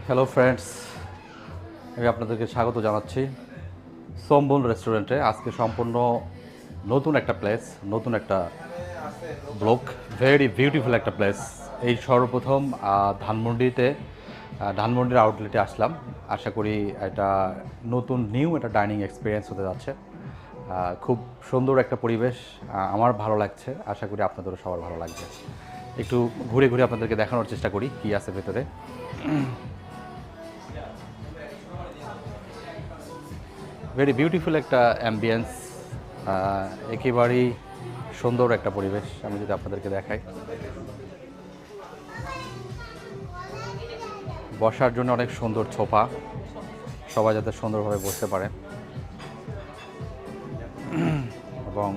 Hello friends, আমি আপনাদেরকে স্বাগত জানাচ্ছি সোমবন রেস্টুরেন্টে। আজকে সম্পূর্ণ নতুন একটা প্লেস, নতুন একটা ব্লক, ভেরি বিউটিফুল একটা প্লেস। এই সর্বপ্রথম ধানমন্ডির আউটলেটে আসলাম। আশা করি এটা নতুন নিউ একটা ডাইনিং এক্সপিরিয়েন্স হতে যাচ্ছে। খুব সুন্দর একটা পরিবেশ, আমার ভালো লাগছে। আশা করি আপনাদেরও সবার ভালো লাগবে। একটু ঘুরে ঘুরে আপনাদেরকে দেখানোর চেষ্টা করি কী আছে ভেতরে। ভেরি বিউটিফুল একটা অ্যাম্বিয়েন্স, একেবারেই সুন্দর একটা পরিবেশ। আমি যদি আপনাদেরকে দেখাই, বসার জন্য অনেক সুন্দর ছোপা, সবাই যাতে সুন্দরভাবে বসতে পারে। এবং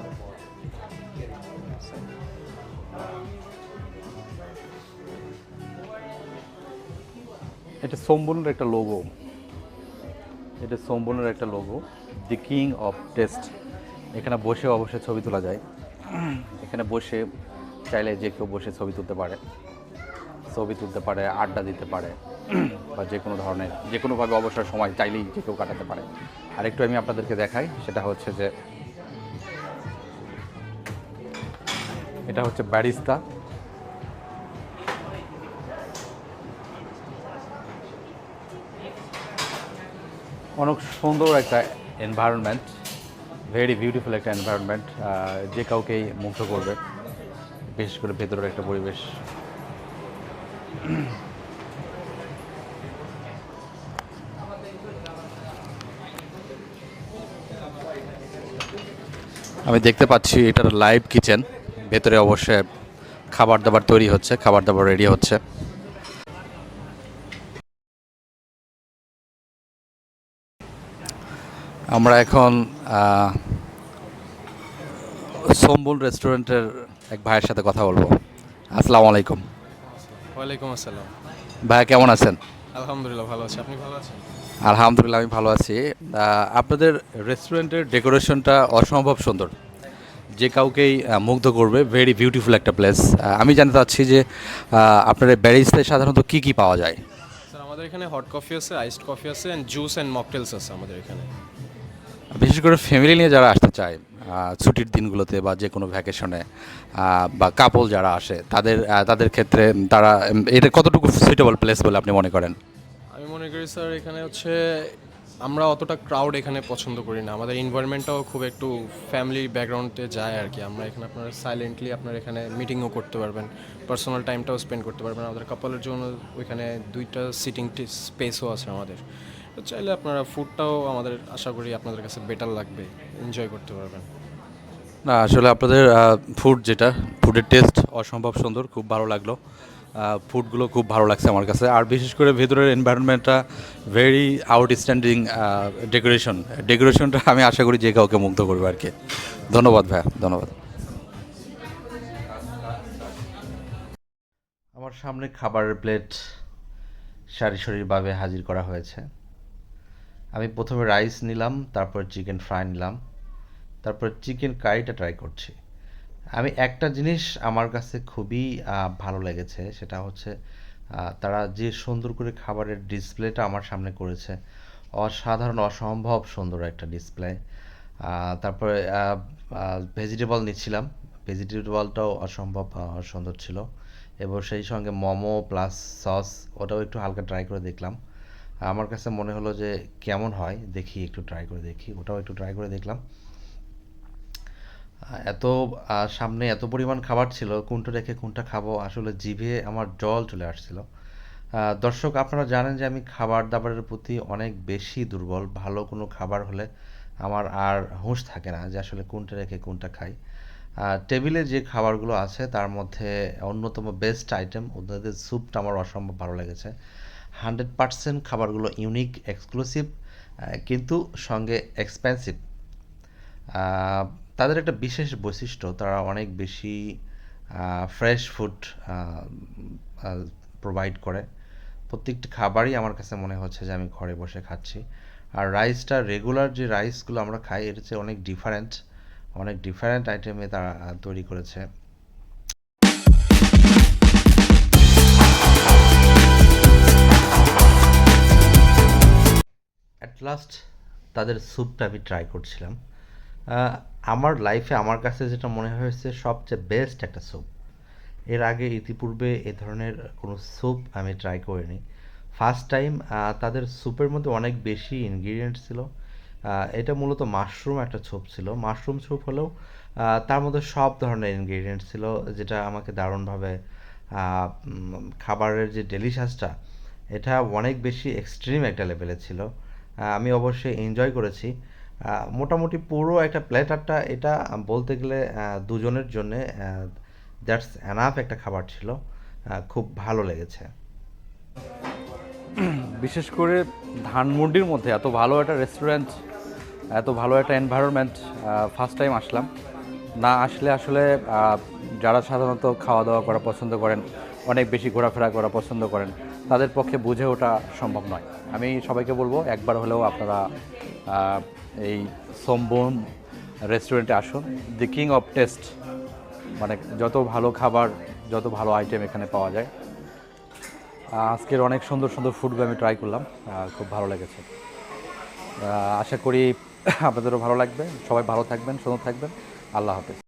এটা সোমবনের একটা logo, the king of test. এখানে বসে অবশ্যই ছবি তোলা যায়। এখানে বসে চাইলে যে কেউ বসে ছবি তুলতে পারে, আড্ডা দিতে পারে, বা যে কোনোভাবে অবসর সময় চাইলেই যে কেউ কাটাতে পারে। আরেকটু আমি আপনাদেরকে দেখাই, সেটা হচ্ছে যে এটা হচ্ছে ব্যারিস্তা। অনেক সুন্দর একটা এনভায়রনমেন্ট, ভেরি বিউটিফুল একটা এনভায়রনমেন্ট, যে কাউকেই মুগ্ধ করবে, বিশেষ করে ভেতরের একটা পরিবেশ। আমি দেখতে পাচ্ছি এটার লাইভ কিচেন, ভেতরে অবশ্যই খাবার দাবার তৈরি হচ্ছে, খাবার দাবার রেডি হচ্ছে। আমরা এখন সোমবন রেস্টুরেন্টের এক ভাইয়ের সাথে কথা বলবো। আসসালামু আলাইকুম। ওয়ালাইকুম আসসালাম। ভাইয়া কেমন আছেন? আলহামদুলিল্লাহ ভালো আছি। আপনি ভালো আছেন? আলহামদুলিল্লাহ আমি ভালো আছি। আপনাদের রেস্টুরেন্টের ডেকোরেশনটা অসম্ভব সুন্দর, যে কাউকেই মুগ্ধ করবে। ভেরি বিউটিফুল একটা প্লেস। আমি জানতে চাচ্ছি যে আপনার ব্যারিস্তায় সাধারণত কী কী পাওয়া যায়? স্যার আমাদের এখানে হট কফি আছে, আইসড কফি আছে, অ্যান্ড জুস অ্যান্ড মকটেলস আছে আমাদের এখানে। বিশেষ করে ফ্যামিলি নিয়ে যারা আসতে চায় ছুটির দিনগুলোতে বা যে কোনো ভ্যাকেশনে, বা কাপল যারা আসে তাদের ক্ষেত্রে তারা এটা কতটুকু সুইটেবল প্লেস বলে আপনি মনে করেন? আমি মনে করি স্যার এখানে হচ্ছে আমরা অতটা ক্রাউড এখানে পছন্দ করি না। আমাদের এনভায়রনমেন্টটাও খুব একটু ফ্যামিলি ব্যাকগ্রাউন্ডে যায় আর কি। আমরা এখানে আপনার সাইলেন্টলি আপনার এখানে মিটিংও করতে পারবেন, পার্সোনাল টাইমটাও স্পেন্ড করতে পারবেন। আমাদের কাপলের জন্য ওইখানে 2টা সিটিং স্পেসও আছে আমাদের। তো চাইলে আপনারা ফুডটাও আমাদের আশা করি আপনাদের কাছে বেটার লাগবে, এনজয় করতে পারবেন। না, আসলে আপনাদের ফুডের টেস্ট অসম্ভব সুন্দর, খুব ভালো লাগলো। ফুডগুলো খুব ভালো লাগছে আমার কাছে। আর বিশেষ করে ভেতরের এনভায়রনমেন্টটা ভেরি আউটস্ট্যান্ডিং। ডেকোরেশনটা আমি আশা করি যে কাউকে মুগ্ধ করবে আর কি। ধন্যবাদ ভাইয়া, ধন্যবাদ। আমার সামনে খাবারের প্লেট সারি সারিভাবে হাজির করা হয়েছে। আমি প্রথমে রাইস নিলাম, তারপর চিকেন ফ্রাই নিলাম, তারপর চিকেন কারিটা ট্রাই করছি। আমি একটা জিনিস আমার কাছে খুবই ভালো লেগেছে, সেটা হচ্ছে তারা যে সুন্দর করে খাবারের ডিসপ্লেটা আমার সামনে করেছে। অসাধারণ, অসম্ভব সুন্দর একটা ডিসপ্লে। তারপরে ভেজিটেবল নিচ্ছিলাম, ভেজিটেবলটাও অসম্ভব সুন্দর ছিল। এবং সেই সঙ্গে মোমো প্লাস সস, ওটাও একটু হালকা ট্রাই করে দেখলাম। আমার কাছে মনে হলো যে কেমন হয় দেখি, একটু ট্রাই করে দেখি। ওটাও একটু ট্রাই করে দেখলাম। এত সামনে এত পরিমাণ খাবার ছিল, কোনটা রেখে কোনটা খাবো, আসলে জিভে আমার জল চলে আসছিল। দর্শক, আপনারা জানেন যে আমি খাবার দাবারের প্রতি অনেক বেশি দুর্বল। ভালো কোনো খাবার হলে আমার আর হুঁশ থাকে না যে আসলে কোনটা রেখে কোনটা খাই। টেবিলে যে খাবারগুলো আছে তার মধ্যে অন্যতম বেস্ট আইটেম ওদের স্যুপটা আমার অসম্ভব ভালো লেগেছে। 100% খাবারগুলো ইউনিক, এক্সক্লুসিভ, কিন্তু সঙ্গে এক্সপেন্সিভ। আহ, তাদের একটা বিশেষ বৈশিষ্ট্য, তারা অনেক বেশি ফ্রেশ ফুড প্রোভাইড করে। প্রত্যেকটি খাবারই আমার কাছে মনে হচ্ছে যে আমি ঘরে বসে খাচ্ছি। আর রাইসটা রেগুলার যে রাইসগুলো আমরা খাই এর চেয়ে অনেক ডিফারেন্ট আইটেমে তারা তৈরি করেছে। লাস্ট তাদের স্যুপটা আমি ট্রাই করছিলাম। আহ, আমার লাইফে আমার কাছে যেটা মনে হয়েছে সবচেয়ে বেস্ট একটা স্যুপ। এর আগে ইতিপূর্বে এ ধরনের কোনো স্যুপ আমি ট্রাই করিনি। ফার্স্ট টাইম তাদের স্যুপের মধ্যে অনেক বেশি ইনগ্রিডিয়েন্টস ছিল। এটা মূলত মাশরুম একটা স্যুপ ছিল, মাশরুম স্যুপ হলেও তার মধ্যে সব ধরনের ইনগ্রিডিয়েন্টস ছিল, যেটা আমাকে দারুণভাবে খাবারের যে ডেলিশাসটা, এটা অনেক বেশি এক্সট্রিম একটা লেভেলে ছিল। আমি অবশ্যই এনজয় করেছি। মোটামুটি পুরো একটা প্ল্যাটারটা এটা বলতে গেলে দুজনের জন্যে দ্যাটস এনাফ একটা খাবার ছিল। খুব ভালো লেগেছে। বিশেষ করে ধানমন্ডির মধ্যে এত ভালো একটা রেস্টুরেন্ট, এত ভালো একটা এনভায়রনমেন্ট ফার্স্ট টাইম আসলাম। না আসলে আসলে যারা সাধারণত খাওয়া দাওয়া করা পছন্দ করেন, অনেক বেশি ঘোরাফেরা করা পছন্দ করেন, তাদের পক্ষে বুঝে ওঠা সম্ভব নয়। আমি সবাইকে বলবো একবার হলেও আপনারা এই সোমবন রেস্টুরেন্টে আসুন। দি কিং অফ টেস্ট, মানে যত ভালো খাবার, যত ভালো আইটেম এখানে পাওয়া যায়। আজকের অনেক সুন্দর সুন্দর ফুডগুলো আমি ট্রাই করলাম, খুব ভালো লেগেছে। আশা করি আপনাদেরও ভালো লাগবে। সবাই ভালো থাকবেন, সুন্দর থাকবেন। আল্লাহ হাফেজ।